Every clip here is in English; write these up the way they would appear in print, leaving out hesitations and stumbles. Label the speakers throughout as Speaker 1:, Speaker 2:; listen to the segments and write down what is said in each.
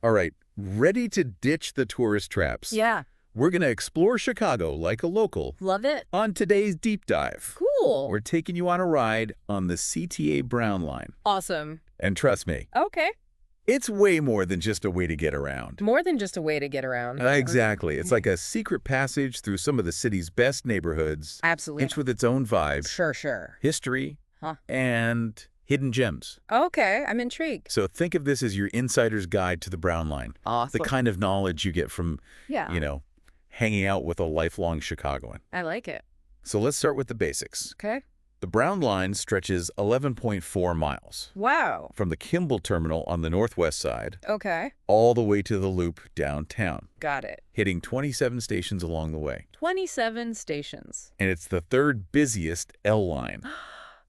Speaker 1: All right, ready to ditch the tourist traps.
Speaker 2: Yeah.
Speaker 1: We're going to explore Chicago like a local
Speaker 2: Love it.
Speaker 1: on today's Deep Dive.
Speaker 2: Cool.
Speaker 1: We're taking you on a ride on the CTA Brown Line.
Speaker 2: Awesome.
Speaker 1: And trust me,
Speaker 2: Okay.
Speaker 1: it's way more than just a way to get around.
Speaker 2: More than just a way to get around.
Speaker 1: Exactly. It's like a secret passage through some of the city's best neighborhoods,
Speaker 2: Absolutely.
Speaker 1: each with its own vibe,
Speaker 2: Sure.
Speaker 1: history,
Speaker 2: Huh.
Speaker 1: and hidden gems.
Speaker 2: Okay, I'm intrigued.
Speaker 1: So think of this as your insider's guide to the Brown Line.
Speaker 2: Awesome.
Speaker 1: The kind of knowledge you get from,
Speaker 2: Yeah.
Speaker 1: hanging out with a lifelong Chicagoan.
Speaker 2: I like it.
Speaker 1: So let's start with the basics.
Speaker 2: Okay.
Speaker 1: The Brown Line stretches 11.4 miles
Speaker 2: Wow.
Speaker 1: from the Kimball Terminal on the northwest side
Speaker 2: Okay.
Speaker 1: all the way to the Loop downtown,
Speaker 2: Got it.
Speaker 1: hitting 27 stations along the way.
Speaker 2: 27 stations.
Speaker 1: And it's the third busiest L line,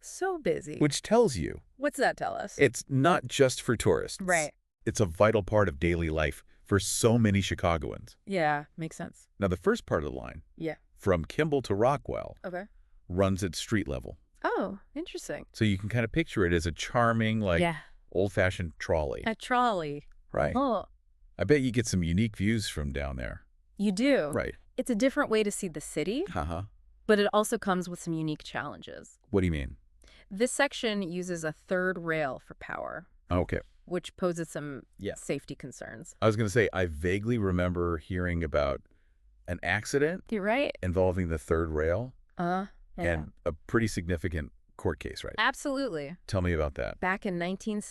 Speaker 2: So busy.
Speaker 1: which tells you
Speaker 2: What's that tell us?
Speaker 1: it's not just for tourists.
Speaker 2: Right.
Speaker 1: It's a vital part of daily life for so many Chicagoans.
Speaker 2: Yeah, makes sense.
Speaker 1: Now, the first part of the line,
Speaker 2: Yeah.
Speaker 1: from Kimball to Rockwell,
Speaker 2: Okay.
Speaker 1: runs at street level.
Speaker 2: Oh, interesting.
Speaker 1: So you can kind of picture it as a charming,
Speaker 2: Yeah.
Speaker 1: old-fashioned trolley.
Speaker 2: A trolley.
Speaker 1: Right.
Speaker 2: Oh,
Speaker 1: I bet you get some unique views from down there.
Speaker 2: you do.
Speaker 1: Right.
Speaker 2: It's a different way to see the city,
Speaker 1: Haha.
Speaker 2: but it also comes with some unique challenges.
Speaker 1: What do you mean?
Speaker 2: This section uses a third rail for power,
Speaker 1: Okay.
Speaker 2: which poses some
Speaker 1: Yeah.
Speaker 2: safety concerns.
Speaker 1: I was going to say, I vaguely remember hearing about an accident
Speaker 2: You're right.
Speaker 1: involving the third rail
Speaker 2: Yeah.
Speaker 1: and a pretty significant court case, right?
Speaker 2: Absolutely.
Speaker 1: Tell me about that.
Speaker 2: Back in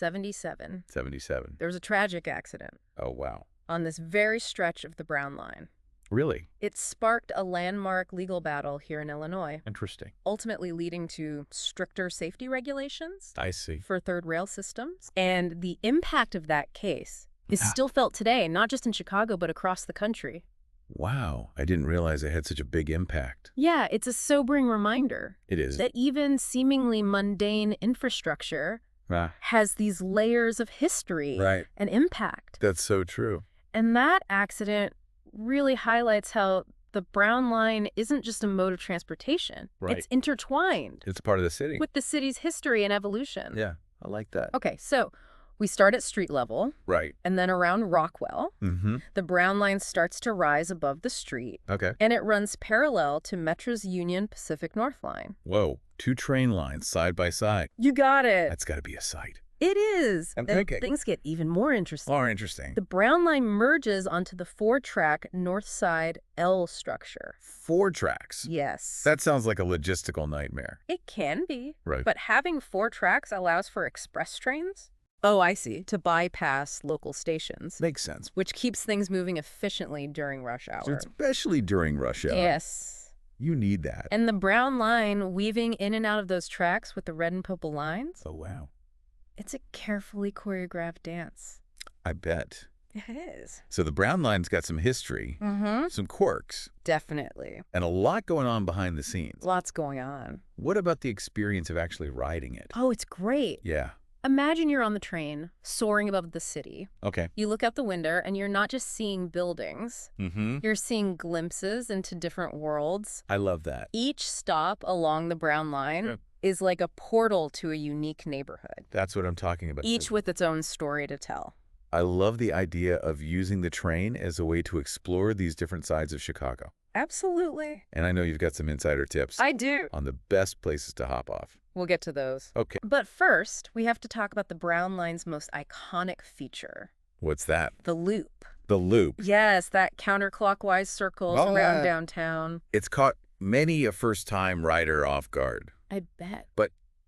Speaker 2: 1977,
Speaker 1: 77.
Speaker 2: there was a tragic accident
Speaker 1: Oh, wow.
Speaker 2: on this very stretch of the Brown Line.
Speaker 1: Really?
Speaker 2: It sparked a landmark legal battle here in Illinois,
Speaker 1: Interesting.
Speaker 2: ultimately leading to stricter safety regulations
Speaker 1: I see.
Speaker 2: for third rail systems. And the impact of that case is
Speaker 1: Ah.
Speaker 2: still felt today, not just in Chicago, but across the country.
Speaker 1: Wow. I didn't realize it had such a big impact.
Speaker 2: Yeah, it's a sobering reminder
Speaker 1: It is.
Speaker 2: that even seemingly mundane infrastructure
Speaker 1: Ah,
Speaker 2: has these layers of history
Speaker 1: right.
Speaker 2: and impact.
Speaker 1: That's so true.
Speaker 2: And that accident really highlights how the Brown Line isn't just a mode of transportation.
Speaker 1: Right.
Speaker 2: It's intertwined
Speaker 1: It's part of the city.
Speaker 2: with the city's history and evolution.
Speaker 1: Yeah, I like that.
Speaker 2: Okay, so we start at street level,
Speaker 1: Right.
Speaker 2: and then around Rockwell,
Speaker 1: Mm-hmm.
Speaker 2: the Brown Line starts to rise above the street,
Speaker 1: Okay.
Speaker 2: and it runs parallel to Metra's Union Pacific North Line.
Speaker 1: Whoa. 2 train lines side by side.
Speaker 2: You got it.
Speaker 1: That's got to be a sight.
Speaker 2: It is.
Speaker 1: I'm
Speaker 2: And
Speaker 1: thinking.
Speaker 2: things get even more interesting.
Speaker 1: More interesting.
Speaker 2: The Brown Line merges onto the 4-track north side L structure.
Speaker 1: 4 tracks.
Speaker 2: Yes.
Speaker 1: That sounds like a logistical nightmare.
Speaker 2: It can be.
Speaker 1: Right.
Speaker 2: But having 4 tracks allows for express trains. Oh, I see. To bypass local stations,
Speaker 1: Makes sense.
Speaker 2: which keeps things moving efficiently during rush hour.
Speaker 1: Especially during rush hour.
Speaker 2: Yes.
Speaker 1: You need that.
Speaker 2: And the Brown Line weaving in and out of those tracks with the red and purple lines,
Speaker 1: Oh, wow.
Speaker 2: it's a carefully choreographed dance.
Speaker 1: I bet.
Speaker 2: It is.
Speaker 1: So the Brown Line's got some history,
Speaker 2: Mm-hmm.
Speaker 1: some quirks,
Speaker 2: Definitely.
Speaker 1: and a lot going on behind the scenes.
Speaker 2: Lots going on.
Speaker 1: What about the experience of actually riding it?
Speaker 2: Oh, it's great.
Speaker 1: Yeah.
Speaker 2: Imagine you're on the train, soaring above the city.
Speaker 1: Okay.
Speaker 2: You look out the window, and you're not just seeing buildings.
Speaker 1: Mm-hmm.
Speaker 2: You're seeing glimpses into different worlds.
Speaker 1: I love that.
Speaker 2: Each stop along the Brown Line is like a portal to a unique neighborhood,
Speaker 1: That's what I'm talking about.
Speaker 2: each with its own story to tell.
Speaker 1: I love the idea of using the train as a way to explore these different sides of Chicago.
Speaker 2: Absolutely.
Speaker 1: And I know you've got some insider tips
Speaker 2: I do.
Speaker 1: on the best places to hop off.
Speaker 2: We'll get to those.
Speaker 1: Okay.
Speaker 2: But first, we have to talk about the Brown Line's most iconic feature,
Speaker 1: What's that?
Speaker 2: the loop.
Speaker 1: The Loop.
Speaker 2: Yes, that counterclockwise circles
Speaker 1: Oh,
Speaker 2: around
Speaker 1: yeah.
Speaker 2: downtown.
Speaker 1: It's caught many a first-time rider off guard.
Speaker 2: I bet.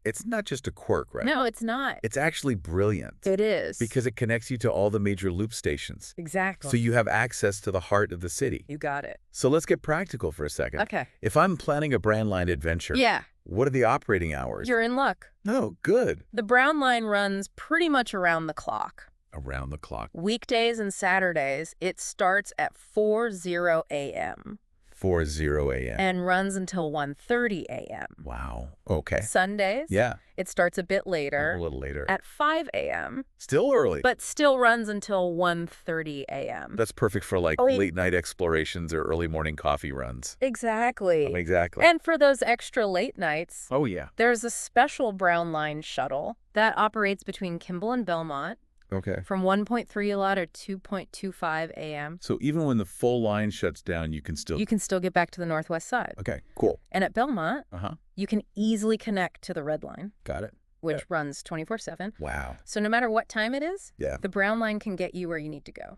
Speaker 1: It's not just a quirk, right?
Speaker 2: No, it's not.
Speaker 1: It's actually brilliant.
Speaker 2: It is.
Speaker 1: Because it connects you to all the major loop stations.
Speaker 2: Exactly.
Speaker 1: So you have access to the heart of the city.
Speaker 2: You got it.
Speaker 1: So let's get practical for a second.
Speaker 2: Okay.
Speaker 1: If I'm planning a Brown Line adventure,
Speaker 2: Yeah,
Speaker 1: what are the operating hours?
Speaker 2: you're in luck.
Speaker 1: Oh, good.
Speaker 2: The Brown Line runs pretty much around the clock.
Speaker 1: Around the clock.
Speaker 2: Weekdays and Saturdays, it starts at 4:00 a.m.
Speaker 1: 4:00 a.m.
Speaker 2: and runs until 1:30 a.m.
Speaker 1: Wow. Okay.
Speaker 2: Sundays,
Speaker 1: Yeah.
Speaker 2: it starts a bit
Speaker 1: A
Speaker 2: later
Speaker 1: little later.
Speaker 2: at 5 a.m.,
Speaker 1: Still early.
Speaker 2: but still runs until 1:30 a.m.
Speaker 1: That's perfect for like
Speaker 2: Oh, yeah.
Speaker 1: late night explorations or early morning coffee runs.
Speaker 2: Exactly.
Speaker 1: Exactly.
Speaker 2: And for those extra late nights,
Speaker 1: Oh, yeah.
Speaker 2: there's a special Brown Line shuttle that operates between Kimball and Belmont.
Speaker 1: Okay.
Speaker 2: from 1.3 a lot or 2.25 a.m.
Speaker 1: So even when the full line shuts down, you can still...
Speaker 2: You can still get back to the northwest side.
Speaker 1: Okay, cool.
Speaker 2: And at Belmont,
Speaker 1: Uh-huh.
Speaker 2: you can easily connect to the Red Line,
Speaker 1: Got it.
Speaker 2: which runs 24/7.
Speaker 1: Wow.
Speaker 2: So no matter what time it is,
Speaker 1: Yeah.
Speaker 2: the Brown Line can get you where you need to go.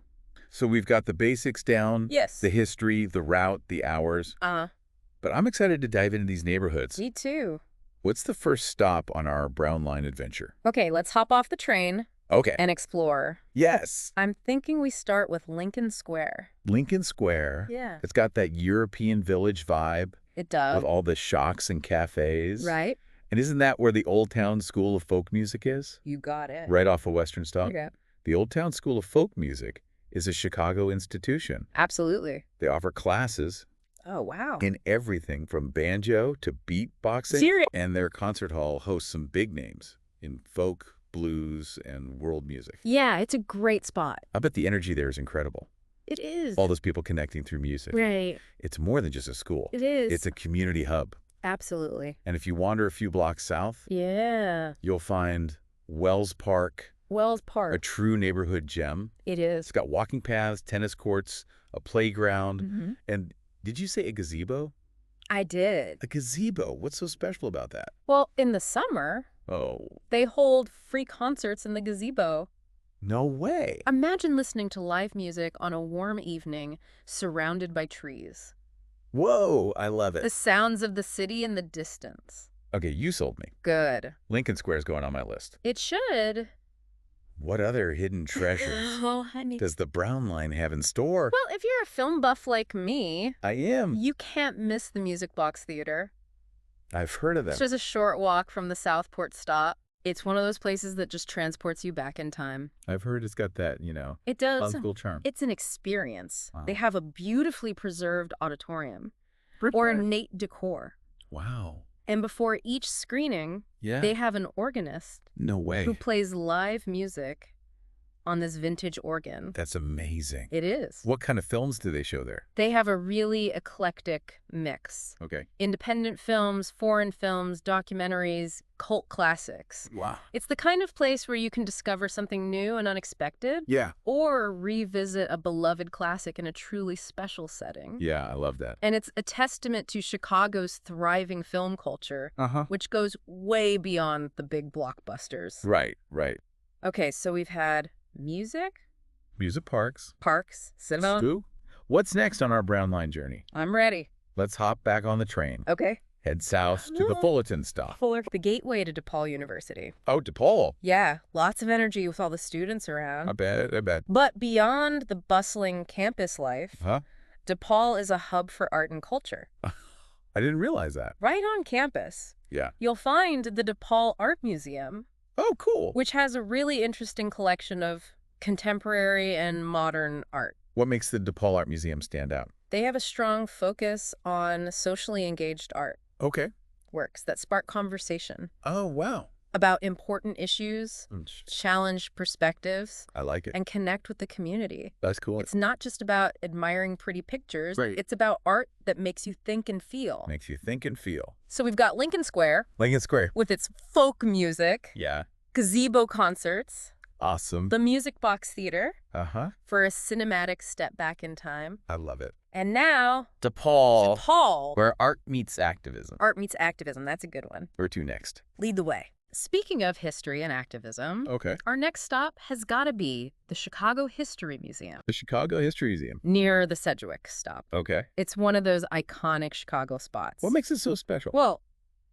Speaker 1: So we've got the basics down,
Speaker 2: Yes.
Speaker 1: the history, the route, the hours. But I'm excited to dive into these neighborhoods.
Speaker 2: Me too.
Speaker 1: What's the first stop on our Brown Line adventure?
Speaker 2: Okay, let's hop off the train
Speaker 1: Okay.
Speaker 2: and explore.
Speaker 1: Yes.
Speaker 2: I'm thinking we start with Lincoln Square.
Speaker 1: Lincoln Square.
Speaker 2: Yeah.
Speaker 1: It's got that European village vibe
Speaker 2: It does.
Speaker 1: with all the shocks and cafes.
Speaker 2: Right?
Speaker 1: And isn't that where the Old Town School of Folk Music is?
Speaker 2: You got it.
Speaker 1: Right off of Western Stop?
Speaker 2: Okay.
Speaker 1: The Old Town School of Folk Music is a Chicago institution.
Speaker 2: Absolutely.
Speaker 1: They offer classes
Speaker 2: Oh, wow.
Speaker 1: in everything from banjo to beatboxing.
Speaker 2: Serious?
Speaker 1: And their concert hall hosts some big names in folk, blues, and world music.
Speaker 2: Yeah, it's a great spot.
Speaker 1: I bet the energy there is incredible.
Speaker 2: It is.
Speaker 1: All those people connecting through music.
Speaker 2: Right.
Speaker 1: It's more than just a school.
Speaker 2: It is.
Speaker 1: It's a community hub.
Speaker 2: Absolutely.
Speaker 1: And if you wander a few blocks south,
Speaker 2: Yeah.
Speaker 1: you'll find Wells Park,
Speaker 2: Wells
Speaker 1: a
Speaker 2: Park.
Speaker 1: true neighborhood gem.
Speaker 2: It is.
Speaker 1: It's got walking paths, tennis courts, a playground,
Speaker 2: Mhm.
Speaker 1: and did you say a gazebo?
Speaker 2: I did.
Speaker 1: A gazebo. What's so special about that?
Speaker 2: Well, in the summer,
Speaker 1: Oh,
Speaker 2: they hold free concerts in the gazebo.
Speaker 1: no way.
Speaker 2: Imagine listening to live music on a warm evening surrounded by trees.
Speaker 1: Whoa, I love
Speaker 2: The
Speaker 1: it.
Speaker 2: sounds of the city in the distance.
Speaker 1: Okay, you sold me.
Speaker 2: Good.
Speaker 1: Lincoln Square's going on my list.
Speaker 2: It should.
Speaker 1: What other hidden treasures
Speaker 2: Oh, honey.
Speaker 1: does the Brown Line have in store?
Speaker 2: Well, if you're a film buff like me,
Speaker 1: I am.
Speaker 2: you can't miss the Music Box Theater.
Speaker 1: I've heard of them.
Speaker 2: It's just a short walk from the Southport stop. It's one of those places that just transports you back in time.
Speaker 1: I've heard it's got that,
Speaker 2: It does.
Speaker 1: fun school charm.
Speaker 2: It's an experience.
Speaker 1: Wow.
Speaker 2: They have a beautifully preserved auditorium,
Speaker 1: Pretty
Speaker 2: ornate decor.
Speaker 1: Wow.
Speaker 2: And before each screening,
Speaker 1: Yeah.
Speaker 2: they have an organist
Speaker 1: No way.
Speaker 2: who plays live music on this vintage organ.
Speaker 1: That's amazing.
Speaker 2: It is.
Speaker 1: What kind of films do they show there?
Speaker 2: They have a really eclectic mix.
Speaker 1: Okay.
Speaker 2: Independent films, foreign films, documentaries, cult classics.
Speaker 1: Wow.
Speaker 2: It's the kind of place where you can discover something new and unexpected,
Speaker 1: Yeah.
Speaker 2: or revisit a beloved classic in a truly special setting.
Speaker 1: Yeah, I love that.
Speaker 2: And it's a testament to Chicago's thriving film culture,
Speaker 1: Uh-huh.
Speaker 2: which goes way beyond the big blockbusters.
Speaker 1: Right, right.
Speaker 2: Okay, so we've had music,
Speaker 1: Music parks.
Speaker 2: parks, cinema.
Speaker 1: Stu? What's next on our Brown Line journey?
Speaker 2: I'm ready.
Speaker 1: Let's hop back on the train.
Speaker 2: Okay.
Speaker 1: Head south to the Fullerton stop.
Speaker 2: Fuller, the gateway to DePaul University.
Speaker 1: Oh, DePaul.
Speaker 2: Yeah, lots of energy with all the students around.
Speaker 1: I bet.
Speaker 2: But beyond the bustling campus life,
Speaker 1: Huh?
Speaker 2: DePaul is a hub for art and culture.
Speaker 1: I didn't realize that.
Speaker 2: Right on campus,
Speaker 1: Yeah.
Speaker 2: you'll find the DePaul Art Museum,
Speaker 1: Oh, cool.
Speaker 2: which has a really interesting collection of contemporary and modern art.
Speaker 1: What makes the DePaul Art Museum stand out?
Speaker 2: They have a strong focus on socially engaged art
Speaker 1: Okay.
Speaker 2: works that spark conversation
Speaker 1: Oh, wow.
Speaker 2: about important issues, challenge perspectives,
Speaker 1: I like it.
Speaker 2: and connect with the community.
Speaker 1: That's cool.
Speaker 2: It's not just about admiring pretty pictures.
Speaker 1: Right.
Speaker 2: It's about art that makes you think and feel.
Speaker 1: Makes you think and feel.
Speaker 2: So we've got Lincoln Square
Speaker 1: Lincoln Square.
Speaker 2: with its folk music,
Speaker 1: Yeah.
Speaker 2: gazebo concerts,
Speaker 1: Awesome.
Speaker 2: the Music Box Theater
Speaker 1: Uh-huh.
Speaker 2: for a cinematic step back in time.
Speaker 1: I love it.
Speaker 2: And now,
Speaker 3: DePaul,
Speaker 2: where
Speaker 3: where art meets activism.
Speaker 2: art meets activism. That's a good one.
Speaker 1: Where to next?
Speaker 2: Lead the way. Speaking of history and activism,
Speaker 1: Okay.
Speaker 2: our next stop has got to be the Chicago History Museum
Speaker 1: The Chicago History Museum.
Speaker 2: near the Sedgwick stop.
Speaker 1: Okay.
Speaker 2: It's one of those iconic Chicago spots.
Speaker 1: What makes it so special?
Speaker 2: Well,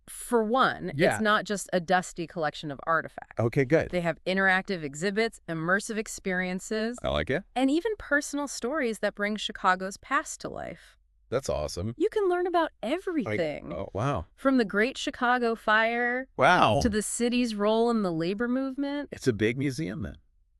Speaker 2: for one,
Speaker 1: Yeah.
Speaker 2: it's not just a dusty collection of artifacts.
Speaker 1: Okay, good.
Speaker 2: They have interactive exhibits, immersive experiences,
Speaker 1: I like it.
Speaker 2: and even personal stories that bring Chicago's past to life.
Speaker 1: That's awesome.
Speaker 2: You can learn about everything,
Speaker 1: Oh, wow.
Speaker 2: from the Great Chicago Fire
Speaker 1: Wow.
Speaker 2: to the city's role in the labor movement.
Speaker 1: It's a big museum then.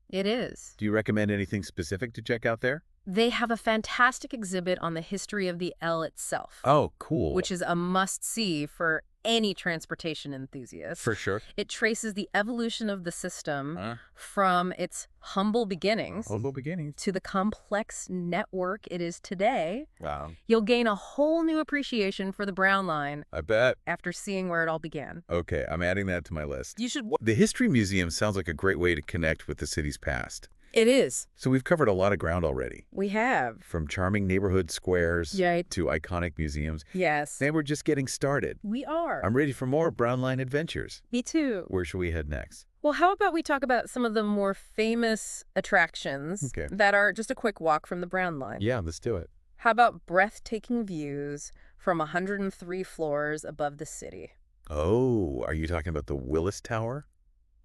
Speaker 2: It is.
Speaker 1: Do you recommend anything specific to check out there?
Speaker 2: They have a fantastic exhibit on the history of the L itself,
Speaker 1: Oh, cool.
Speaker 2: which is a must-see for any transportation enthusiast.
Speaker 1: For sure.
Speaker 2: It traces the evolution of the system
Speaker 1: Huh?
Speaker 2: from its humble beginnings
Speaker 1: Humble beginnings.
Speaker 2: to the complex network it is today.
Speaker 1: Wow.
Speaker 2: You'll gain a whole new appreciation for the Brown Line
Speaker 1: I bet.
Speaker 2: after seeing where it all began.
Speaker 1: Okay, I'm adding that to my list.
Speaker 2: You should...
Speaker 1: The History Museum sounds like a great way to connect with the city's past.
Speaker 2: It is.
Speaker 1: So we've covered a lot of ground already.
Speaker 2: We have.
Speaker 1: From charming neighborhood squares
Speaker 2: Right.
Speaker 1: to iconic museums.
Speaker 2: Yes.
Speaker 1: And we're just getting started.
Speaker 2: We are.
Speaker 1: I'm ready for more Brown Line adventures.
Speaker 2: Me too.
Speaker 1: Where should we head next?
Speaker 2: Well, how about we talk about some of the more famous attractions
Speaker 1: Okay.
Speaker 2: that are just a quick walk from the Brown Line?
Speaker 1: Yeah, let's do it.
Speaker 2: How about breathtaking views from 103 floors above the city?
Speaker 1: Oh, are you talking about the Willis Tower?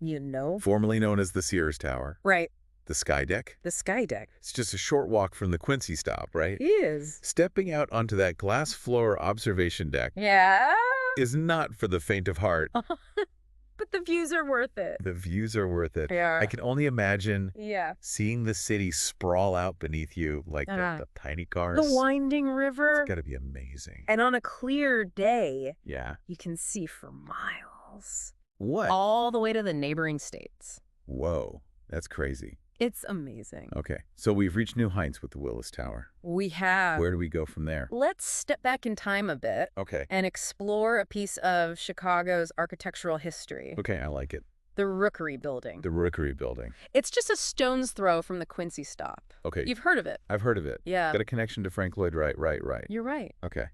Speaker 2: You know?
Speaker 1: Formerly known as the Sears Tower.
Speaker 2: Right.
Speaker 1: The Sky Deck?
Speaker 2: The Sky Deck.
Speaker 1: It's just a short walk from the Quincy stop, right?
Speaker 2: Is.
Speaker 1: Stepping out onto that glass floor observation deck
Speaker 2: Yeah.
Speaker 1: is not for the faint of heart.
Speaker 2: But the views are worth it.
Speaker 1: The views are worth it.
Speaker 2: They are.
Speaker 1: I can only imagine
Speaker 2: Yeah.
Speaker 1: seeing the city sprawl out beneath you like the tiny cars.
Speaker 2: The winding river.
Speaker 1: It's got to be amazing.
Speaker 2: And on a clear day,
Speaker 1: Yeah.
Speaker 2: you can see for miles.
Speaker 1: What?
Speaker 2: All the way to the neighboring states.
Speaker 1: Whoa, that's crazy.
Speaker 2: It's amazing.
Speaker 1: Okay, so we've reached new heights with the Willis Tower.
Speaker 2: We have.
Speaker 1: Where do we go from there?
Speaker 2: Let's step back in time a bit
Speaker 1: Okay.
Speaker 2: and explore a piece of Chicago's architectural history.
Speaker 1: Okay, I like it.
Speaker 2: The Rookery Building.
Speaker 1: The Rookery Building.
Speaker 2: It's just a stone's throw from the Quincy stop.
Speaker 1: Okay.
Speaker 2: You've heard of it.
Speaker 1: I've heard of it.
Speaker 2: Yeah.
Speaker 1: Got a connection to Frank Lloyd Wright. Right.
Speaker 2: You're right.
Speaker 1: Okay.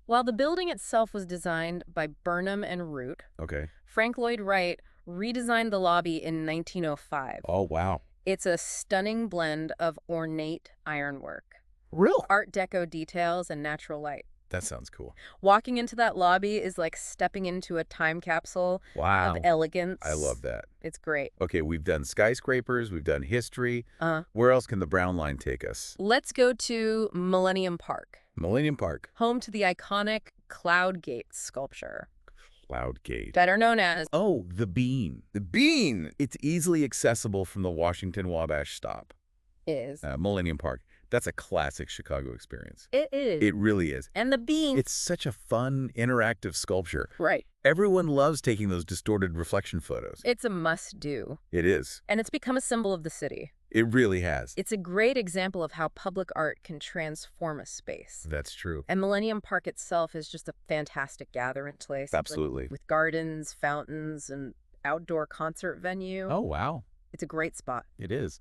Speaker 2: While the building itself was designed by Burnham and Root,
Speaker 1: Okay.
Speaker 2: Frank Lloyd Wright redesigned the lobby in 1905.
Speaker 1: Oh, wow.
Speaker 2: It's a stunning blend of ornate ironwork,
Speaker 1: Real?
Speaker 2: Art Deco details, and natural light.
Speaker 1: That sounds cool.
Speaker 2: Walking into that lobby is like stepping into a time capsule
Speaker 1: Wow.
Speaker 2: of elegance.
Speaker 1: I love that.
Speaker 2: It's great.
Speaker 1: Okay, we've done skyscrapers. We've done history.
Speaker 2: Uh,
Speaker 1: Where else can the Brown Line take us?
Speaker 2: let's go to Millennium Park,
Speaker 1: Millennium Park.
Speaker 2: home to the iconic Cloud Gate sculpture,
Speaker 1: Cloud Gate.
Speaker 2: better known as...
Speaker 1: Oh, the Bean. The Bean! It's easily accessible from the Washington Wabash stop.
Speaker 2: is.
Speaker 1: Millennium Park. That's a classic Chicago experience.
Speaker 2: It is.
Speaker 1: It really is.
Speaker 2: And the bean.
Speaker 1: It's such a fun, interactive sculpture.
Speaker 2: Right.
Speaker 1: Everyone loves taking those distorted reflection photos.
Speaker 2: It's a must-do.
Speaker 1: It is.
Speaker 2: And it's become a symbol of the city.
Speaker 1: It really has.
Speaker 2: It's a great example of how public art can transform a space.
Speaker 1: That's true.
Speaker 2: And Millennium Park itself is just a fantastic gathering place.
Speaker 1: Absolutely.
Speaker 2: With gardens, fountains, and outdoor concert venue.
Speaker 1: Oh, wow.
Speaker 2: It's a great spot.
Speaker 1: It is.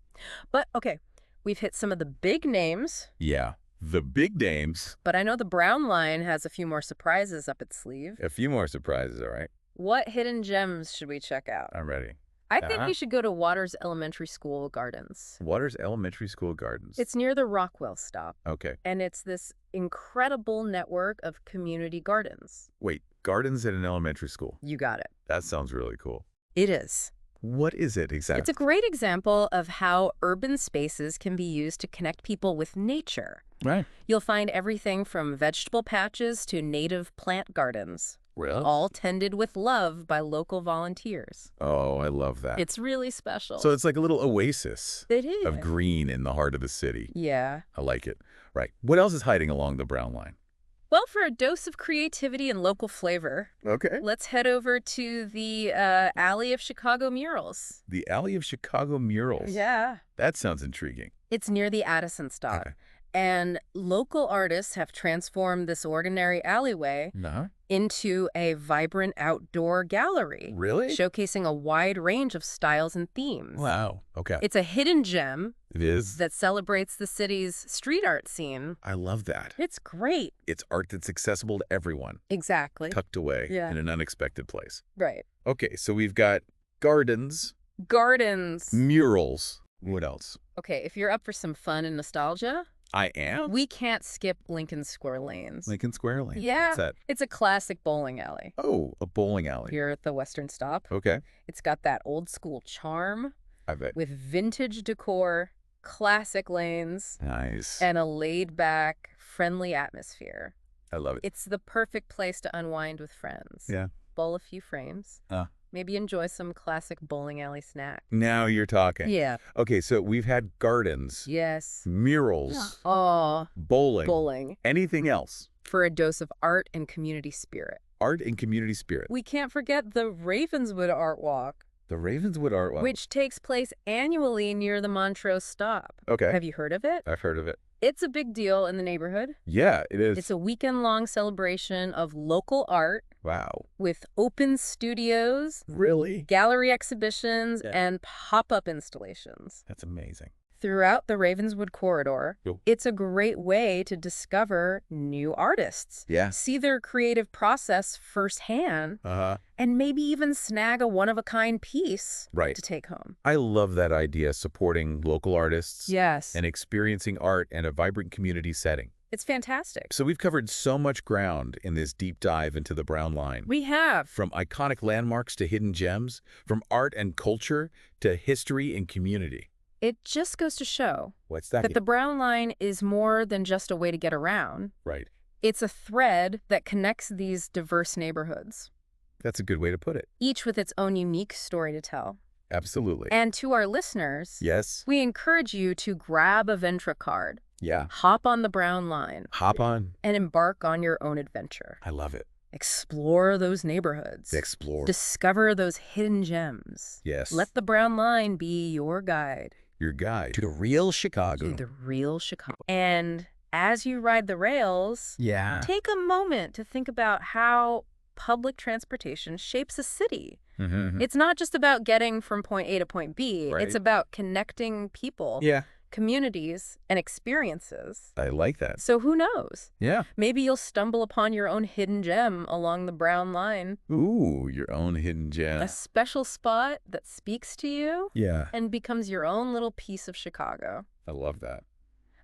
Speaker 2: But, okay, we've hit some of the big names,
Speaker 1: Yeah. The big names.
Speaker 2: but I know the Brown Line has a few more surprises up its sleeve.
Speaker 1: A few more surprises, all right?
Speaker 2: What hidden gems should we check out?
Speaker 1: I'm ready.
Speaker 2: I think
Speaker 1: Uh-huh.
Speaker 2: you should go to Waters Elementary School Gardens.
Speaker 1: Waters Elementary School Gardens.
Speaker 2: It's near the Rockwell stop,
Speaker 1: Okay.
Speaker 2: and it's this incredible network of community gardens.
Speaker 1: Wait, gardens at an elementary school.
Speaker 2: You got it.
Speaker 1: That sounds really cool.
Speaker 2: It is.
Speaker 1: What is it exactly?
Speaker 2: It's a great example of how urban spaces can be used to connect people with nature.
Speaker 1: Right.
Speaker 2: You'll find everything from vegetable patches to native plant gardens,
Speaker 1: Well.
Speaker 2: all tended with love by local volunteers.
Speaker 1: Oh, I love that.
Speaker 2: It's really special.
Speaker 1: So it's like a little oasis
Speaker 2: It is.
Speaker 1: of green in the heart of the city.
Speaker 2: Yeah.
Speaker 1: I like it. Right. What else is hiding along the Brown Line?
Speaker 2: Well, for a dose of creativity and local flavor,
Speaker 1: Okay.
Speaker 2: let's head over to the Alley of Chicago Murals.
Speaker 1: The Alley of Chicago Murals.
Speaker 2: Yeah.
Speaker 1: That sounds intriguing.
Speaker 2: It's near the Addison stop.
Speaker 1: Okay.
Speaker 2: And local artists have transformed this ordinary alleyway
Speaker 1: No.
Speaker 2: into a vibrant outdoor gallery,
Speaker 1: Really?
Speaker 2: showcasing a wide range of styles and themes.
Speaker 1: Wow. Okay.
Speaker 2: It's a hidden gem
Speaker 1: It is.
Speaker 2: that celebrates the city's street art scene.
Speaker 1: I love that.
Speaker 2: It's great.
Speaker 1: It's art that's accessible to everyone,
Speaker 2: Exactly.
Speaker 1: tucked away
Speaker 2: Yeah.
Speaker 1: in an unexpected place.
Speaker 2: Right.
Speaker 1: Okay, so we've got gardens,
Speaker 2: Gardens.
Speaker 1: murals. What else?
Speaker 2: Okay, if you're up for some fun and nostalgia,
Speaker 1: I am.
Speaker 2: we can't skip Lincoln Square Lanes.
Speaker 1: Lincoln Square Lane.
Speaker 2: Yeah.
Speaker 1: What's that?
Speaker 2: It's a classic bowling alley.
Speaker 1: Oh, a bowling alley.
Speaker 2: Here at the Western Stop.
Speaker 1: Okay.
Speaker 2: It's got that old school charm
Speaker 1: I bet.
Speaker 2: with vintage decor, classic lanes,
Speaker 1: Nice.
Speaker 2: and a laid-back, friendly atmosphere.
Speaker 1: I love it.
Speaker 2: It's the perfect place to unwind with friends.
Speaker 1: Yeah.
Speaker 2: Bowl a few frames. Maybe enjoy some classic bowling alley snack.
Speaker 1: Now you're talking.
Speaker 2: Yeah.
Speaker 1: Okay, so we've had gardens,
Speaker 2: Yes.
Speaker 1: murals,
Speaker 2: Oh,
Speaker 1: bowling.
Speaker 2: bowling.
Speaker 1: Anything else?
Speaker 2: For a dose of art and community spirit.
Speaker 1: art and community spirit.
Speaker 2: We can't forget the Ravenswood Art Walk,
Speaker 1: The Ravenswood Art Walk.
Speaker 2: which takes place annually near the Montrose Stop.
Speaker 1: Okay.
Speaker 2: Have you heard of it?
Speaker 1: I've heard of it.
Speaker 2: It's a big deal in the neighborhood.
Speaker 1: Yeah, it is.
Speaker 2: It's a weekend-long celebration of local art
Speaker 1: Wow.
Speaker 2: with open studios,
Speaker 1: Really?
Speaker 2: gallery exhibitions,
Speaker 1: Yeah.
Speaker 2: and pop-up installations.
Speaker 1: That's amazing.
Speaker 2: Throughout the Ravenswood corridor,
Speaker 1: Yo.
Speaker 2: it's a great way to discover new artists,
Speaker 1: Yeah.
Speaker 2: see their creative process firsthand,
Speaker 1: Uh-huh.
Speaker 2: and maybe even snag a one-of-a-kind piece
Speaker 1: Right.
Speaker 2: to take home.
Speaker 1: I love that idea, supporting local artists
Speaker 2: Yes.
Speaker 1: and experiencing art in a vibrant community setting.
Speaker 2: It's fantastic.
Speaker 1: So we've covered so much ground in this deep dive into the Brown Line.
Speaker 2: We have.
Speaker 1: From iconic landmarks to hidden gems, from art and culture to history and community.
Speaker 2: It just goes to show
Speaker 1: What's that?
Speaker 2: that the Brown Line is more than just a way to get around.
Speaker 1: Right.
Speaker 2: It's a thread that connects these diverse neighborhoods,
Speaker 1: That's a good way to put it.
Speaker 2: each with its own unique story to tell.
Speaker 1: Absolutely.
Speaker 2: And to our listeners,
Speaker 1: Yes.
Speaker 2: we encourage you to grab a Ventra card,
Speaker 1: Yeah.
Speaker 2: hop on the Brown Line,
Speaker 1: Hop on.
Speaker 2: and embark on your own adventure.
Speaker 1: I love it.
Speaker 2: Explore those neighborhoods.
Speaker 1: Explore.
Speaker 2: Discover those hidden gems.
Speaker 1: Yes.
Speaker 2: Let the Brown Line be your guide
Speaker 1: Your guide.
Speaker 3: To the real Chicago.
Speaker 2: to the real Chicago. And as you ride the rails,
Speaker 3: Yeah.
Speaker 2: take a moment to think about how public transportation shapes a city.
Speaker 1: Mm-hmm.
Speaker 2: It's not just about getting from point A to point B.
Speaker 1: Right.
Speaker 2: It's about connecting people,
Speaker 1: Yeah.
Speaker 2: communities, and experiences.
Speaker 1: I like that.
Speaker 2: So who knows?
Speaker 1: Yeah.
Speaker 2: Maybe you'll stumble upon your own hidden gem along the Brown Line,
Speaker 1: Ooh, your own hidden gem.
Speaker 2: a special spot that speaks to you
Speaker 1: Yeah.
Speaker 2: and becomes your own little piece of Chicago.
Speaker 1: I love that.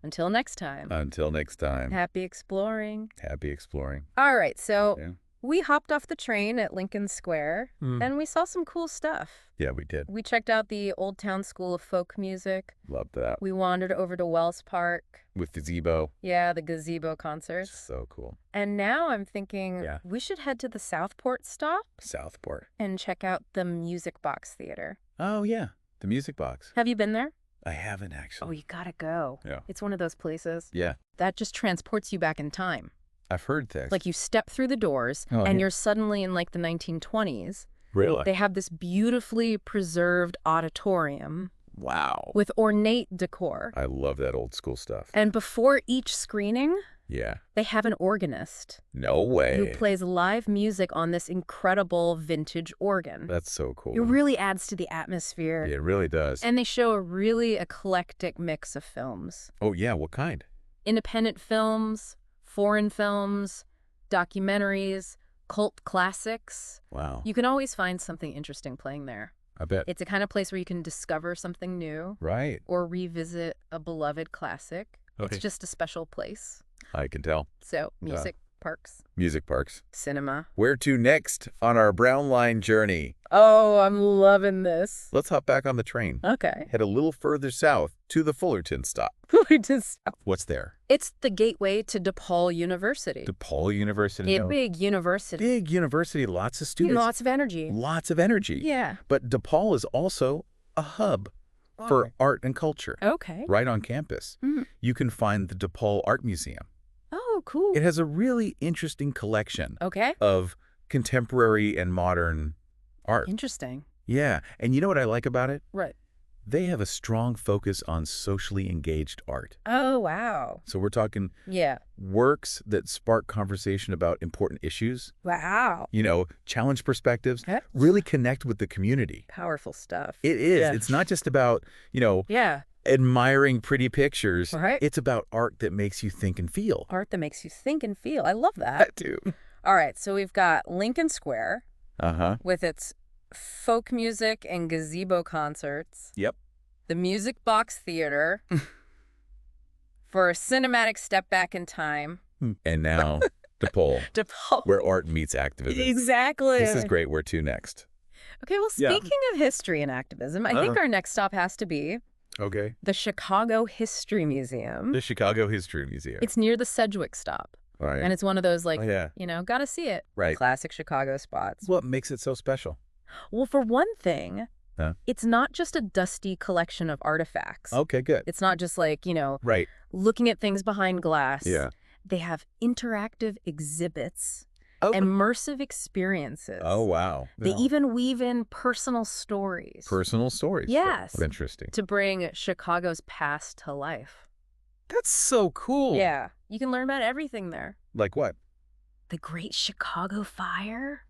Speaker 2: Until next time,
Speaker 1: Until next time.
Speaker 2: happy exploring.
Speaker 1: Happy exploring.
Speaker 2: All right, so
Speaker 1: Yeah.
Speaker 2: we hopped off the train at Lincoln Square
Speaker 1: Mm.
Speaker 2: and we saw some cool stuff.
Speaker 1: Yeah, we did.
Speaker 2: We checked out the Old Town School of Folk Music.
Speaker 1: Loved that.
Speaker 2: We wandered over to Wells Park.
Speaker 1: With the Zebo.
Speaker 2: Yeah, the gazebo concerts.
Speaker 1: So cool.
Speaker 2: And now I'm thinking
Speaker 1: Yeah.
Speaker 2: we should head to the Southport stop
Speaker 1: Southport.
Speaker 2: and check out the Music Box Theater.
Speaker 1: Oh, yeah. The Music Box.
Speaker 2: Have you been there?
Speaker 1: I haven't
Speaker 2: Oh,
Speaker 1: actually.
Speaker 2: you gotta go.
Speaker 1: Yeah.
Speaker 2: It's one of those places
Speaker 1: Yeah.
Speaker 2: that just transports you back in time.
Speaker 1: I've heard this.
Speaker 2: Like you step through the doors
Speaker 1: Oh,
Speaker 2: and
Speaker 1: yeah.
Speaker 2: you're suddenly in like the 1920s.
Speaker 1: Really?
Speaker 2: They have this beautifully preserved auditorium
Speaker 1: Wow.
Speaker 2: with ornate decor.
Speaker 1: I love that old school stuff.
Speaker 2: And before each screening,
Speaker 1: Yeah.
Speaker 2: they have an organist
Speaker 1: No way.
Speaker 2: who plays live music on this incredible vintage organ.
Speaker 1: That's so cool.
Speaker 2: It really adds to the atmosphere.
Speaker 1: It really does.
Speaker 2: And they show a really eclectic mix of films.
Speaker 1: Oh, yeah. What kind?
Speaker 2: Independent films, foreign films, documentaries, cult classics.
Speaker 1: Wow.
Speaker 2: You can always find something interesting playing there.
Speaker 1: I bet.
Speaker 2: It's a kind of place where you can discover something new
Speaker 1: Right.
Speaker 2: or revisit a beloved classic.
Speaker 1: Okay.
Speaker 2: It's just a special place.
Speaker 1: I can tell.
Speaker 2: So, music, parks,
Speaker 1: Music parks.
Speaker 2: cinema.
Speaker 1: Where to next on our Brown Line journey?
Speaker 2: Oh, I'm loving this.
Speaker 1: Let's hop back on the train.
Speaker 2: Okay.
Speaker 1: Head a little further south to the Fullerton stop. What's there?
Speaker 2: It's the gateway to DePaul University.
Speaker 1: DePaul University.
Speaker 2: A big university.
Speaker 1: Big university, lots of students.
Speaker 2: Lots of energy.
Speaker 1: Lots of energy.
Speaker 2: Yeah.
Speaker 1: But DePaul is also a hub for art and culture.
Speaker 2: Okay.
Speaker 1: Right on campus.
Speaker 2: Mhm.
Speaker 1: You can find the DePaul Art Museum.
Speaker 2: Oh, cool.
Speaker 1: It has a really interesting collection
Speaker 2: Okay.
Speaker 1: of contemporary and modern art.
Speaker 2: Interesting.
Speaker 1: Yeah. And you know what I like about it?
Speaker 2: Right.
Speaker 1: They have a strong focus on socially engaged art.
Speaker 2: Oh, wow.
Speaker 1: So we're talking
Speaker 2: Yeah.
Speaker 1: works that spark conversation about important issues,
Speaker 2: Wow.
Speaker 1: challenge perspectives,
Speaker 2: Okay.
Speaker 1: really connect with the community.
Speaker 2: Powerful stuff.
Speaker 1: It is.
Speaker 2: Yeah.
Speaker 1: It's not just about,
Speaker 2: Yeah.
Speaker 1: admiring pretty pictures.
Speaker 2: Right.
Speaker 1: It's about art that makes you think and feel.
Speaker 2: Art that makes you think and feel. I love that.
Speaker 1: That too.
Speaker 2: All right. So we've got Lincoln Square
Speaker 1: Uh-huh.
Speaker 2: with its folk music and gazebo concerts.
Speaker 1: Yep.
Speaker 2: The Music Box Theater for a cinematic step back in time.
Speaker 1: And now, DePaul,
Speaker 2: DePaul.
Speaker 1: where art meets activism.
Speaker 2: Exactly.
Speaker 1: This is great. Where to next?
Speaker 2: Okay, well,
Speaker 1: Yeah.
Speaker 2: speaking of history and activism, I think our next stop has to be
Speaker 1: Okay.
Speaker 2: the Chicago History Museum.
Speaker 1: The Chicago History Museum.
Speaker 2: It's near the Sedgwick stop.
Speaker 1: All right.
Speaker 2: And it's one of those, like,
Speaker 1: Oh, yeah.
Speaker 2: gotta see it.
Speaker 1: Right.
Speaker 2: Classic Chicago spots.
Speaker 1: What makes it so special?
Speaker 2: Well, for one thing,
Speaker 1: Huh?
Speaker 2: it's not just a dusty collection of artifacts.
Speaker 1: Okay, good.
Speaker 2: It's not just like,
Speaker 1: Right.
Speaker 2: looking at things behind glass.
Speaker 1: Yeah.
Speaker 2: They have interactive exhibits immersive experiences.
Speaker 1: Oh, wow.
Speaker 2: They even weave in personal stories.
Speaker 1: Personal stories.
Speaker 2: Yes.
Speaker 1: Interesting.
Speaker 2: To bring Chicago's past to life.
Speaker 1: That's so cool.
Speaker 2: Yeah. You can learn about everything there.
Speaker 1: Like what?
Speaker 2: The Great Chicago Fire.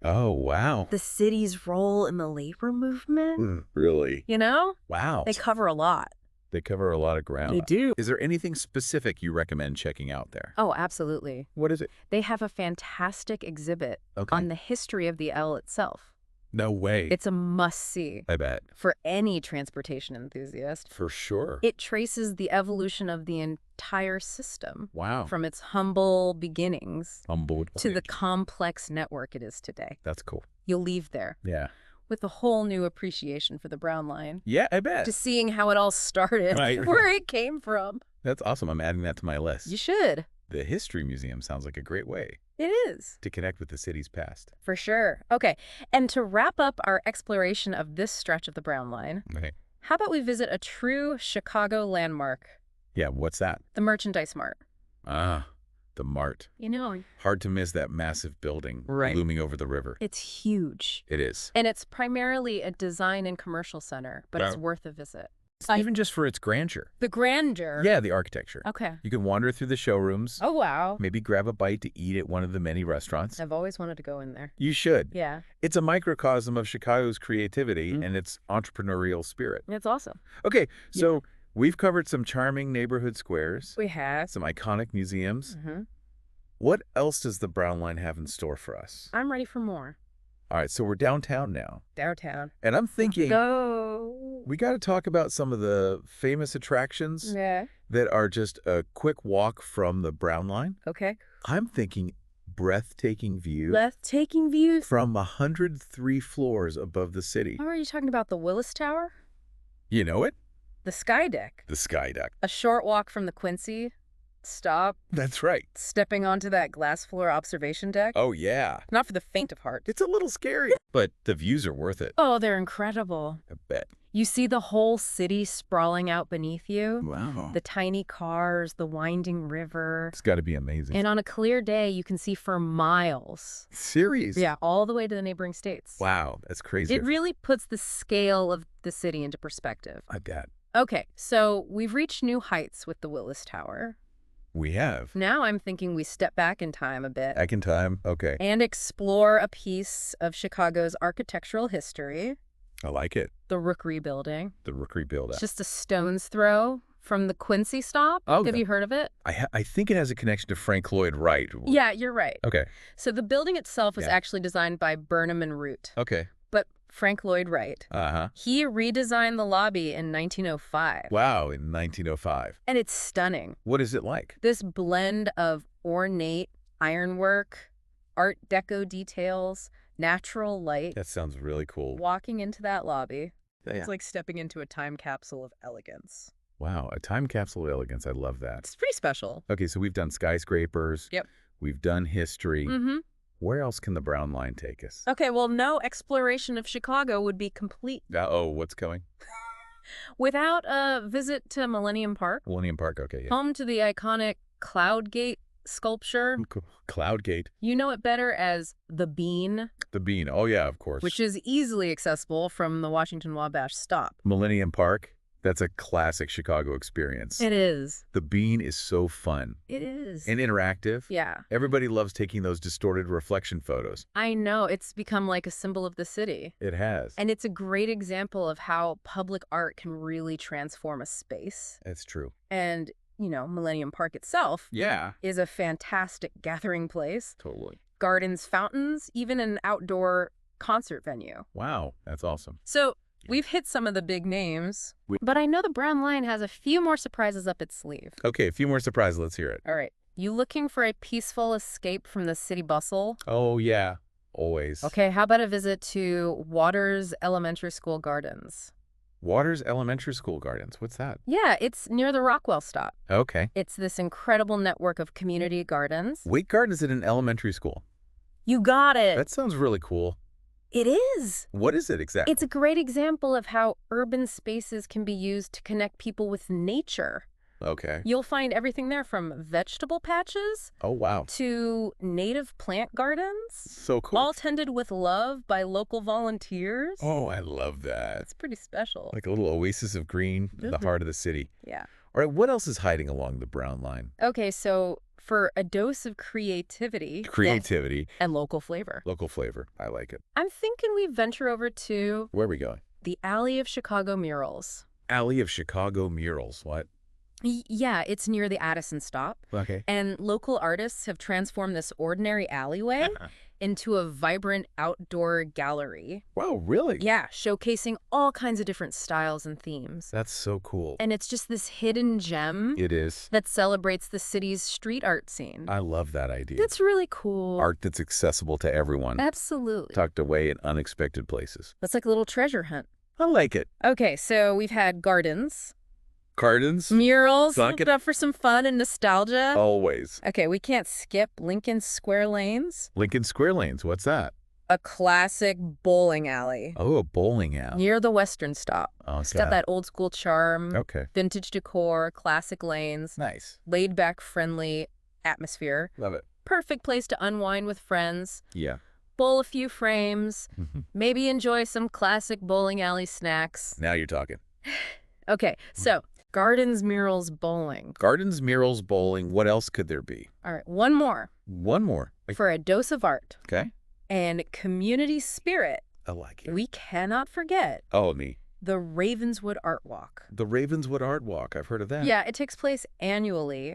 Speaker 1: Oh, wow.
Speaker 2: The city's role in the labor movement.
Speaker 1: Really?
Speaker 2: You know?
Speaker 1: Wow.
Speaker 2: They cover a lot.
Speaker 1: They cover a lot of ground.
Speaker 3: They do.
Speaker 1: Is there anything specific you recommend checking out there?
Speaker 2: Oh, absolutely.
Speaker 1: What is it?
Speaker 2: They have a fantastic exhibit on the history of the L itself.
Speaker 1: No way.
Speaker 2: It's a must-see
Speaker 1: I bet.
Speaker 2: for any transportation enthusiast.
Speaker 1: For sure.
Speaker 2: It traces the evolution of the entire system
Speaker 1: Wow.
Speaker 2: from its humble beginnings
Speaker 1: Humbled.
Speaker 2: to the complex network it is today.
Speaker 1: That's cool.
Speaker 2: You'll leave there
Speaker 1: Yeah.
Speaker 2: with a whole new appreciation for the Brown Line.
Speaker 1: Yeah, I bet.
Speaker 2: Just seeing how it all started,
Speaker 1: Right.
Speaker 2: where it came from.
Speaker 1: That's awesome. I'm adding that to my list.
Speaker 2: You should.
Speaker 1: The History Museum sounds like a great way
Speaker 2: It is.
Speaker 1: to connect with the city's past.
Speaker 2: For sure. Okay. And to wrap up our exploration of this stretch of the Brown Line,
Speaker 1: Okay.
Speaker 2: how about we visit a true Chicago landmark,
Speaker 1: Yeah, what's that?
Speaker 2: the Merchandise Mart?
Speaker 1: Ah, the Mart.
Speaker 2: You know,
Speaker 1: Hard to miss that massive building looming over the river.
Speaker 2: it's huge.
Speaker 1: It is.
Speaker 2: And it's primarily a design and commercial center, but it's worth a visit.
Speaker 1: Even just for its grandeur.
Speaker 2: The grandeur.
Speaker 1: Yeah, the architecture.
Speaker 2: Okay.
Speaker 1: You can wander through the showrooms.
Speaker 2: Oh, wow.
Speaker 1: Maybe grab a bite to eat at one of the many restaurants.
Speaker 2: I've always wanted to go in there.
Speaker 1: You should.
Speaker 2: Yeah.
Speaker 1: It's a microcosm of Chicago's creativity and its entrepreneurial spirit.
Speaker 2: It's awesome.
Speaker 1: Okay, so we've covered some charming neighborhood squares,
Speaker 2: We have.
Speaker 1: some iconic museums.
Speaker 2: Mm-hmm.
Speaker 1: What else does the Brown Line have in store for us?
Speaker 2: I'm ready for more.
Speaker 1: All right, so we're downtown now.
Speaker 2: Downtown.
Speaker 1: And I'm thinking
Speaker 2: Go.
Speaker 1: we got to talk about some of the famous attractions
Speaker 2: Yeah.
Speaker 1: that are just a quick walk from the Brown Line.
Speaker 2: Okay.
Speaker 1: I'm thinking breathtaking view
Speaker 2: Breathtaking views.
Speaker 1: from 103 floors above the city.
Speaker 2: Or are you talking about the Willis Tower?
Speaker 1: You know it?
Speaker 2: The Sky Deck.
Speaker 1: The Sky Deck.
Speaker 2: A short walk from the Quincy. Stop.
Speaker 1: That's right.
Speaker 2: Stepping onto that glass floor observation deck.
Speaker 1: Oh, yeah.
Speaker 2: Not for the faint of heart.
Speaker 1: It's a little scary, but the views are worth it.
Speaker 2: Oh, they're incredible.
Speaker 1: I bet.
Speaker 2: You see the whole city sprawling out beneath you.
Speaker 1: Wow.
Speaker 2: The tiny cars, the winding river.
Speaker 1: It's got to be amazing.
Speaker 2: And on a clear day, you can see for miles.
Speaker 1: Serious?
Speaker 2: Yeah, all the way to the neighboring states.
Speaker 1: Wow, that's crazy.
Speaker 2: It really puts the scale of the city into perspective.
Speaker 1: I bet.
Speaker 2: Okay, so we've reached new heights with the Willis Tower.
Speaker 1: We have.
Speaker 2: Now I'm thinking we step back in time a bit
Speaker 1: Back in time. Okay.
Speaker 2: and explore a piece of Chicago's architectural history,
Speaker 1: I like it.
Speaker 2: the Rookery Building.
Speaker 1: The Rookery build-up.
Speaker 2: It's just a stone's throw from the Quincy stop.
Speaker 1: Oh,
Speaker 2: Have you heard of it?
Speaker 1: I think it has a connection to Frank Lloyd Wright.
Speaker 2: Yeah, you're right.
Speaker 1: Okay.
Speaker 2: So the building itself was
Speaker 1: Yeah.
Speaker 2: actually designed by Burnham and Root,
Speaker 1: Okay.
Speaker 2: but Frank Lloyd Wright.
Speaker 1: Uh-huh.
Speaker 2: He redesigned the lobby in 1905.
Speaker 1: Wow, in 1905.
Speaker 2: And it's stunning.
Speaker 1: What is it like?
Speaker 2: This blend of ornate ironwork, Art Deco details, natural light.
Speaker 1: That sounds really cool.
Speaker 2: Walking into that lobby,
Speaker 1: Yeah.
Speaker 2: it's like stepping into a time capsule of elegance.
Speaker 1: Wow, a time capsule of elegance. I love that.
Speaker 2: It's pretty special.
Speaker 1: Okay, so we've done skyscrapers.
Speaker 2: Yep.
Speaker 1: We've done history.
Speaker 2: Mm-hmm.
Speaker 1: Where else can the Brown Line take us?
Speaker 2: Okay, well, no exploration of Chicago would be complete
Speaker 1: Uh-oh, what's coming?
Speaker 2: without a visit to Millennium Park,
Speaker 1: Millennium Park, okay. Yeah.
Speaker 2: home to the iconic Cloud Gate sculpture.
Speaker 1: Cloud Gate.
Speaker 2: You know it better as the Bean,
Speaker 1: The Bean. Oh, yeah, of course.
Speaker 2: which is easily accessible from the Washington Wabash stop.
Speaker 1: Millennium Park. That's a classic Chicago experience.
Speaker 2: It is.
Speaker 1: The Bean is so fun
Speaker 2: It is.
Speaker 1: and interactive.
Speaker 2: Yeah.
Speaker 1: Everybody loves taking those distorted reflection photos.
Speaker 2: I know. It's become like a symbol of the city.
Speaker 1: It has.
Speaker 2: And it's a great example of how public art can really transform a space.
Speaker 1: That's true.
Speaker 2: And, you know, Millennium Park itself
Speaker 1: Yeah.
Speaker 2: is a fantastic gathering place.
Speaker 1: Totally.
Speaker 2: Gardens, fountains, even an outdoor concert venue.
Speaker 1: Wow, that's awesome.
Speaker 2: So we've hit some of the big names, but I know the Brown Line has a few more surprises up its sleeve.
Speaker 1: Okay, a few more surprises. Let's hear it.
Speaker 2: All right. You looking for a peaceful escape from the city bustle?
Speaker 1: Oh, yeah. Always.
Speaker 2: Okay, how about a visit to Waters Elementary School Gardens?
Speaker 1: Waters Elementary School Gardens. What's that?
Speaker 2: Yeah, it's near the Rockwell stop.
Speaker 1: Okay.
Speaker 2: It's this incredible network of community gardens.
Speaker 1: Wait Gardens at an elementary school.
Speaker 2: You got it.
Speaker 1: That sounds really cool.
Speaker 2: It is.
Speaker 1: What is it exactly?
Speaker 2: It's a great example of how urban spaces can be used to connect people with nature.
Speaker 1: Okay.
Speaker 2: You'll find everything there from vegetable patches
Speaker 1: Oh, wow.
Speaker 2: to native plant gardens,
Speaker 1: So cool.
Speaker 2: all tended with love by local volunteers.
Speaker 1: Oh, I love that.
Speaker 2: It's pretty special.
Speaker 1: Like a little oasis of green in the heart of the city.
Speaker 2: Yeah.
Speaker 1: All right, what else is hiding along the Brown Line?
Speaker 2: Okay, so for a dose of creativity
Speaker 1: Creativity.
Speaker 2: and local flavor,
Speaker 1: Local flavor. I like it.
Speaker 2: I'm thinking we venture over to
Speaker 1: Where are we going?
Speaker 2: the Alley of Chicago Murals.
Speaker 1: Alley of Chicago Murals. What?
Speaker 2: Yeah, it's near the Addison stop.
Speaker 1: Okay.
Speaker 2: And local artists have transformed this ordinary alleyway into a vibrant outdoor gallery.
Speaker 1: Wow, really?
Speaker 2: Yeah, showcasing all kinds of different styles and themes.
Speaker 1: That's so cool.
Speaker 2: And it's just this hidden gem
Speaker 1: It is.
Speaker 2: that celebrates the city's street art scene.
Speaker 1: I love that idea.
Speaker 2: That's really cool.
Speaker 1: Art that's accessible to everyone.
Speaker 2: Absolutely.
Speaker 1: Tucked away in unexpected places.
Speaker 2: That's like a little treasure hunt.
Speaker 1: I like it.
Speaker 2: Okay, so we've had gardens,
Speaker 1: Gardens?
Speaker 2: murals,
Speaker 1: Bucket-
Speaker 2: up for some fun and nostalgia.
Speaker 1: Always.
Speaker 2: Okay, we can't skip Lincoln Square Lanes,
Speaker 1: Lincoln Square Lanes. What's that?
Speaker 2: a classic bowling alley
Speaker 1: Oh, a bowling alley.
Speaker 2: near the Western stop.
Speaker 1: Oh,
Speaker 2: It's got that old school charm,
Speaker 1: Okay.
Speaker 2: vintage decor, classic lanes,
Speaker 1: Nice.
Speaker 2: laid back, friendly atmosphere.
Speaker 1: Love it.
Speaker 2: Perfect place to unwind with friends,
Speaker 1: Yeah.
Speaker 2: bowl a few frames, maybe enjoy some classic bowling alley snacks.
Speaker 1: Now you're talking.
Speaker 2: Okay, so gardens, murals, bowling.
Speaker 1: Gardens, murals, bowling. What else could there be?
Speaker 2: All right, one more
Speaker 1: One more.
Speaker 2: for a dose of art
Speaker 1: Okay.
Speaker 2: and community spirit.
Speaker 1: I like it.
Speaker 2: We cannot forget
Speaker 1: Oh, me.
Speaker 2: the Ravenswood Art Walk.
Speaker 1: The Ravenswood Art Walk. I've heard of that.
Speaker 2: Yeah, it takes place annually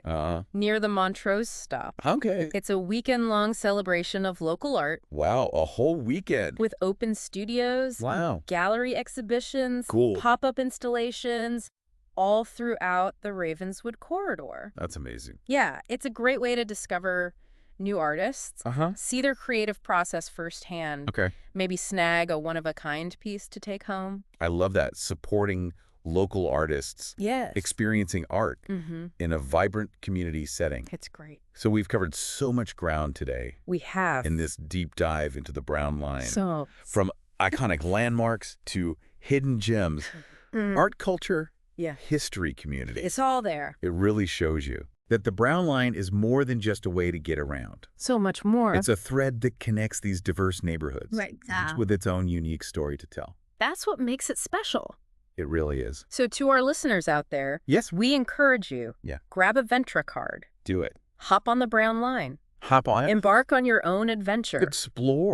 Speaker 2: near the Montrose stop.
Speaker 1: Okay.
Speaker 2: It's a weekend-long celebration of local art
Speaker 1: Wow. A whole weekend.
Speaker 2: with open studios,
Speaker 1: Wow.
Speaker 2: gallery exhibitions,
Speaker 1: Cool.
Speaker 2: pop-up installations, all throughout the Ravenswood corridor.
Speaker 1: That's amazing.
Speaker 2: Yeah, it's a great way to discover new artists,
Speaker 1: Uh-huh.
Speaker 2: see their creative process firsthand,
Speaker 1: Okay.
Speaker 2: maybe snag a one-of-a-kind piece to take home.
Speaker 1: I love that. Supporting local artists,
Speaker 2: Yes.
Speaker 1: experiencing art
Speaker 2: Mm-hmm.
Speaker 1: in a vibrant community setting.
Speaker 2: It's great.
Speaker 1: So we've covered so much ground today
Speaker 2: We have.
Speaker 1: in this deep dive into the Brown Line.
Speaker 2: So,
Speaker 1: From iconic landmarks to hidden gems, art culture,
Speaker 2: yeah,
Speaker 1: history community.
Speaker 2: it's all there.
Speaker 1: It really shows you that the Brown Line is more than just a way to get around.
Speaker 2: So much more.
Speaker 1: It's a thread that connects these diverse neighborhoods,
Speaker 2: Right.
Speaker 1: each with its own unique story to tell.
Speaker 2: That's what makes it special.
Speaker 1: It really is.
Speaker 2: So to our listeners out there,
Speaker 1: Yes,
Speaker 2: we encourage you,
Speaker 1: Yeah.
Speaker 2: grab a Ventra card,
Speaker 1: do it.
Speaker 2: hop on the Brown Line,
Speaker 1: Hop on it.
Speaker 2: embark on your own adventure,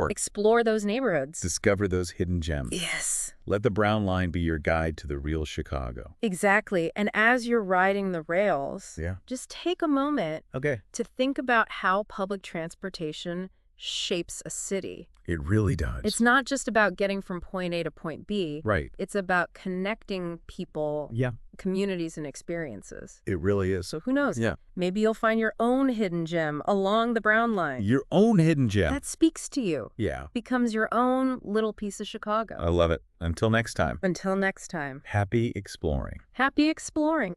Speaker 2: explore those neighborhoods.
Speaker 1: Discover those hidden gems.
Speaker 2: Yes.
Speaker 1: Let the Brown Line be your guide to the real Chicago.
Speaker 2: Exactly. And as you're riding the rails,
Speaker 1: Yeah.
Speaker 2: just take a moment
Speaker 1: Okay.
Speaker 2: to think about how public transportation shapes a city.
Speaker 1: It really does.
Speaker 2: It's not just about getting from point A to point B.
Speaker 1: Right.
Speaker 2: It's about connecting people,
Speaker 1: Yeah.
Speaker 2: communities, and experiences.
Speaker 1: It really is.
Speaker 2: So who knows?
Speaker 1: Yeah.
Speaker 2: Maybe you'll find your own hidden gem along the Brown Line.
Speaker 1: Your own hidden gem.
Speaker 2: That speaks to you.
Speaker 1: Yeah.
Speaker 2: Becomes your own little piece of Chicago.
Speaker 1: I love it. Until next time.
Speaker 2: Until next time,
Speaker 1: Happy exploring.
Speaker 2: happy exploring.